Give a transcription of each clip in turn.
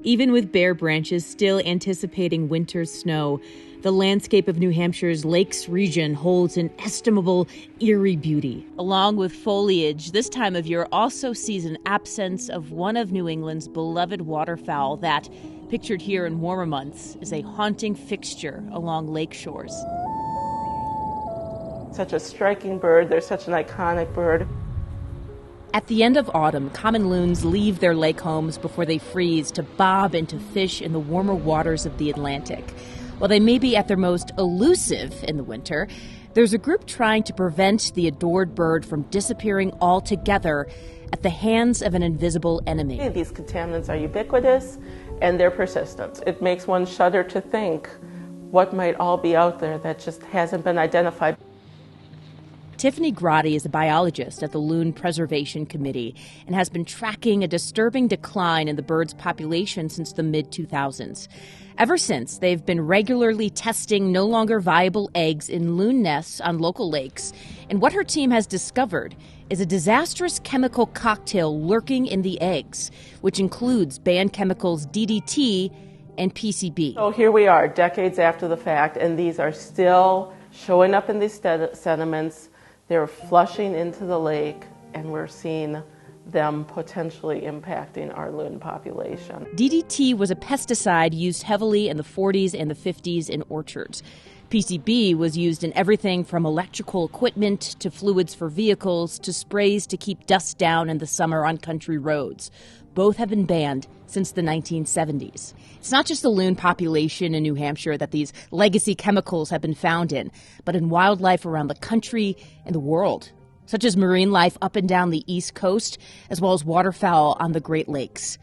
Even with bare branches still anticipating winter's snow, the landscape of New Hampshire's Lakes region holds an estimable, eerie beauty. Along with foliage, this time of year also sees an absence of one of New England's beloved waterfowl that, pictured here in warmer months, is a haunting fixture along lake shores. Such a striking bird. They're such an iconic bird. At the end of autumn, common loons leave their lake homes before they freeze to bob and to fish in the warmer waters of the Atlantic. While they may be at their most elusive in the winter, there's a group trying to prevent the adored bird from disappearing altogether at the hands of an invisible enemy. These contaminants are ubiquitous and they're persistent. It makes one shudder to think what might all be out there that just hasn't been identified. Tiffany Grotti is a biologist at the Loon Preservation Committee and has been tracking a disturbing decline in the bird's population since the mid-2000s. Ever since, they've been regularly testing no longer viable eggs in loon nests on local lakes. And what her team has discovered is a disastrous chemical cocktail lurking in the eggs, which includes banned chemicals DDT and PCB. So here we are, decades after the fact, and these are still showing up in these sediments. They're flushing into the lake, and we're seeing them potentially impacting our loon population. DDT was a pesticide used heavily in the 40s and the 50s in orchards. PCB was used in everything from electrical equipment to fluids for vehicles to sprays to keep dust down in the summer on country roads. Both have been banned since the 1970s. It's not just the loon population in New Hampshire that these legacy chemicals have been found in, but in wildlife around the country and the world, such as marine life up and down the East Coast, as well as waterfowl on the Great Lakes.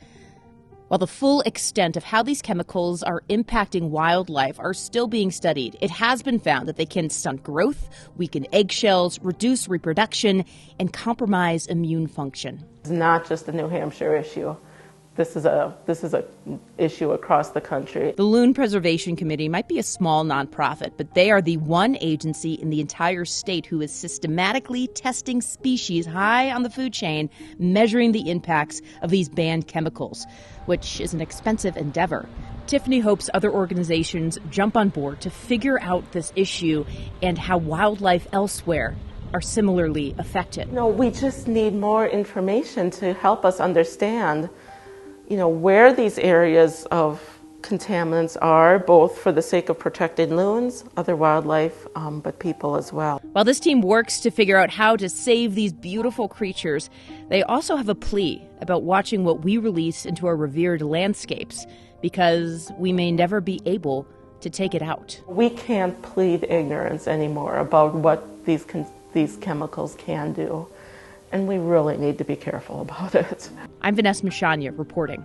While the full extent of how these chemicals are impacting wildlife are still being studied, it has been found that they can stunt growth, weaken eggshells, reduce reproduction, and compromise immune function. It's not just a New Hampshire issue. This is a issue across the country. The Loon Preservation Committee might be a small nonprofit, but they are the one agency in the entire state who is systematically testing species high on the food chain, measuring the impacts of these banned chemicals, which is an expensive endeavor. Tiffany hopes other organizations jump on board to figure out this issue and how wildlife elsewhere are similarly affected. We just need more information to help us understand where these areas of contaminants are, both for the sake of protecting loons, other wildlife, but people as well. While this team works to figure out how to save these beautiful creatures, they also have a plea about watching what we release into our revered landscapes, because we may never be able to take it out. We can't plead ignorance anymore about what these chemicals can do. And we really need to be careful about it. I'm Vanessa Mashanya reporting.